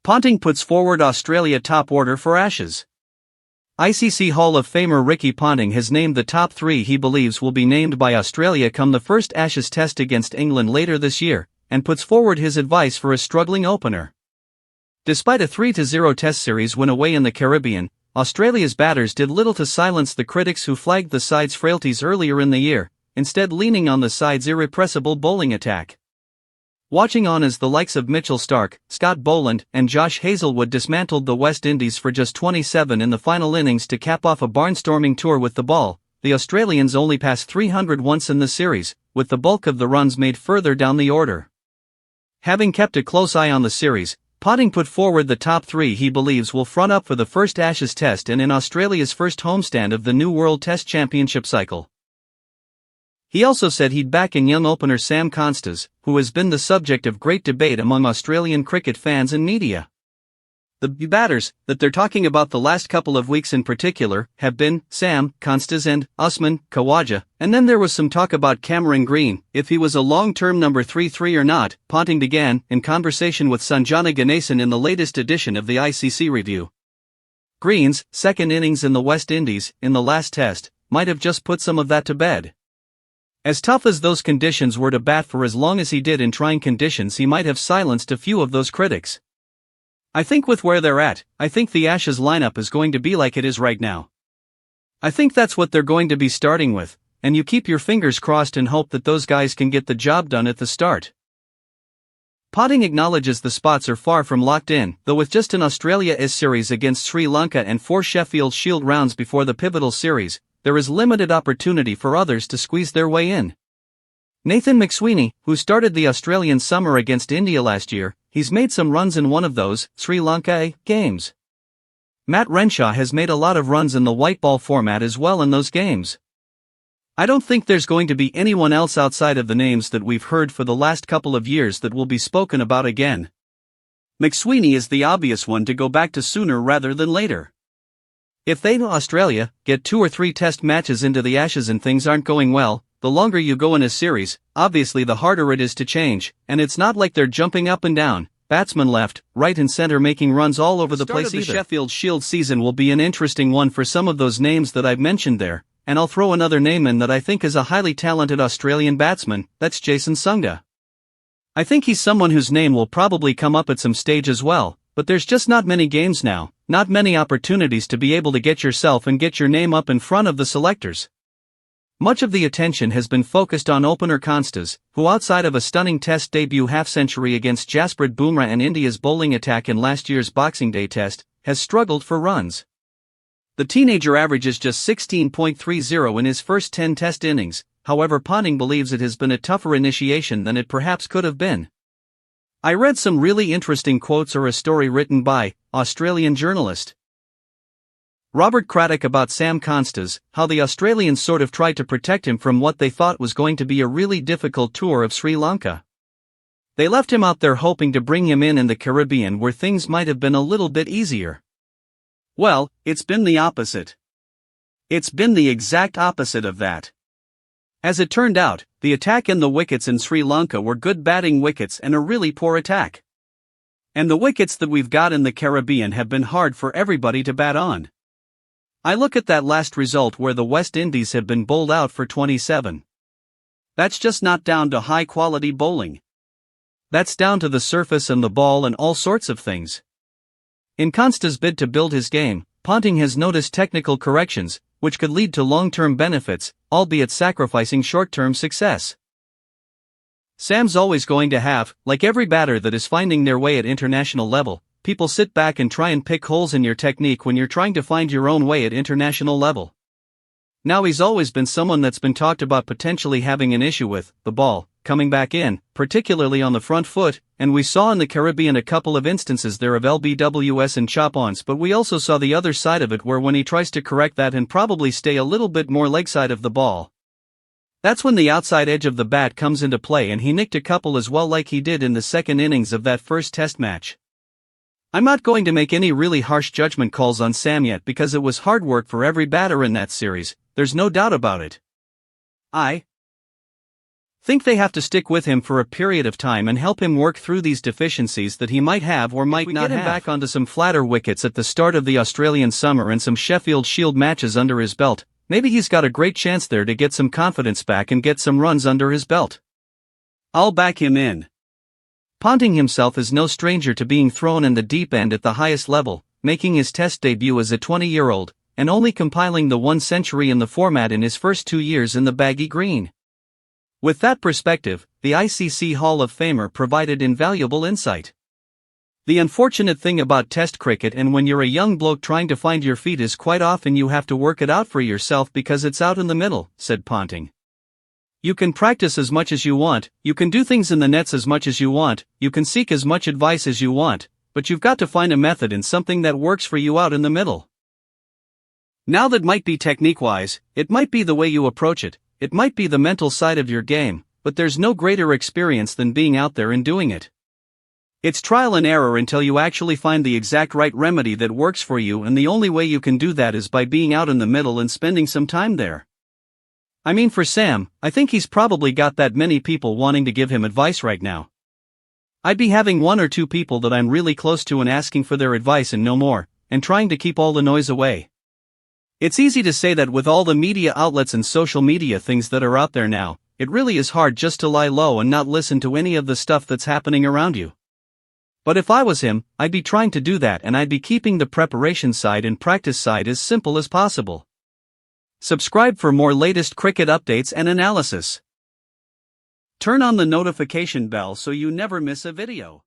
Ponting puts forward Australia top order for Ashes. ICC Hall of Famer Ricky Ponting has named the top 3 he believes will be named by Australia come the first Ashes test against England later this year, and puts forward his advice for a struggling opener. Despite a 3-0 test series win away in the Caribbean, Australia's batters did little to silence the critics who flagged the side's frailties earlier in the year, instead leaning on the side's irrepressible bowling attack. Watching on as the likes of Mitchell Starc, Scott Boland, and Josh Hazlewood dismantled the West Indies for just 27 in the final innings to cap off a barnstorming tour with the ball, the Australians only passed 300 once in the series, with the bulk of the runs made further down the order. Having kept a close eye on the series, Ponting put forward the top 3 he believes will front up for the first Ashes test and in Australia's first homestand of the new World Test Championship cycle. He also said he'd back in young opener Sam Constas, who has been the subject of great debate among Australian cricket fans and media. The batters that they're talking about the last couple of weeks in particular have been Sam Constas and Usman Khawaja, and then there was some talk about Cameron Green, if he was a long-term number 3 or not. Ponting began in conversation with Sanjana Ganesan in the latest edition of the ICC review. Green's second innings in the West Indies in the last test might have just put some of that to bed. As tough as those conditions were to bat for as long as he did in trying conditions, he might have silenced a few of those critics. I think with where they're at, I think the Ashes lineup is going to be like it is right now. I think that's what they're going to be starting with, and you keep your fingers crossed and hope that those guys can get the job done at the start. Ponting acknowledges the spots are far from locked in, though with just an Australia series against Sri Lanka and 4 Sheffield Shield rounds before the pivotal series, there is limited opportunity for others to squeeze their way in. Nathan McSweeney, who started the Australian summer against India last year, he's made some runs in one of those Sri Lanka games. Matt Renshaw has made a lot of runs in the white ball format as well in those games. I don't think there's going to be anyone else outside of the names that we've heard for the last couple of years that will be spoken about again. McSweeney is the obvious one to go back to sooner rather than later. If they, Australia, get 2 or 3 test matches into the Ashes and things aren't going well, the longer you go in a series, obviously the harder it is to change, and it's not like they're jumping up and down, batsmen left, right and center making runs all over the place either. The Sheffield Shield season will be an interesting one for some of those names that I've mentioned there, and I'll throw another name in that I think is a highly talented Australian batsman, that's Jason Sungha. I think he's someone whose name will probably come up at some stage as well, but there's just not many games now, not many opportunities to be able to get yourself and get your name up in front of the selectors. Much of the attention has been focused on opener Constas, who outside of a stunning test debut half-century against Jasprit Bumrah and India's bowling attack in last year's Boxing Day test, has struggled for runs. The teenager averages just 16.30 in his first 10 test innings, however Ponting believes it has been a tougher initiation than it perhaps could have been. I read some really interesting quotes or a story written by Australian journalist Robert Craddock about Sam Constas, how the Australians sort of tried to protect him from what they thought was going to be a really difficult tour of Sri Lanka. They left him out there hoping to bring him in the Caribbean where things might have been a little bit easier. Well, it's been the opposite. It's been the exact opposite of that. As it turned out, the attack and the wickets in Sri Lanka were good batting wickets and a really poor attack. And the wickets that we've got in the Caribbean have been hard for everybody to bat on. I look at that last result where the West Indies have been bowled out for 27. That's just not down to high-quality bowling. That's down to the surface and the ball and all sorts of things. In Constas' bid to build his game, Ponting has noticed technical corrections, which could lead to long-term benefits, albeit sacrificing short-term success. Sam's always going to have, like every batter that is finding their way at international level, people sit back and try and pick holes in your technique when you're trying to find your own way at international level. Now he's always been someone that's been talked about potentially having an issue with the ball coming back in, particularly on the front foot, and we saw in the Caribbean a couple of instances there of LBWS and chop-ons, but we also saw the other side of it where when he tries to correct that and probably stay a little bit more leg side of the ball, that's when the outside edge of the bat comes into play, and he nicked a couple as well like he did in the second innings of that first test match. I'm not going to make any really harsh judgment calls on Sam yet because it was hard work for every batter in that series, there's no doubt about it. I think they have to stick with him for a period of time and help him work through these deficiencies that he might have or might not have. Get him back onto some flatter wickets at the start of the Australian summer and some Sheffield Shield matches under his belt, maybe he's got a great chance there to get some confidence back and get some runs under his belt. I'll back him in. Ponting himself is no stranger to being thrown in the deep end at the highest level, making his Test debut as a 20-year-old, and only compiling the 1 century in the format in his first 2 years in the baggy green. With that perspective, the ICC Hall of Famer provided invaluable insight. The unfortunate thing about Test cricket and when you're a young bloke trying to find your feet is quite often you have to work it out for yourself because it's out in the middle, said Ponting. You can practice as much as you want, you can do things in the nets as much as you want, you can seek as much advice as you want, but you've got to find a method and something that works for you out in the middle. Now that might be technique-wise, it might be the way you approach it, it might be the mental side of your game, but there's no greater experience than being out there and doing it. It's trial and error until you actually find the exact right remedy that works for you, and the only way you can do that is by being out in the middle and spending some time there. I mean, for Sam, I think he's probably got that many people wanting to give him advice right now. I'd be having 1 or 2 people that I'm really close to and asking for their advice and no more, and trying to keep all the noise away. It's easy to say that with all the media outlets and social media things that are out there now, it really is hard just to lie low and not listen to any of the stuff that's happening around you. But if I was him, I'd be trying to do that and I'd be keeping the preparation side and practice side as simple as possible. Subscribe for more latest cricket updates and analysis. Turn on the notification bell so you never miss a video.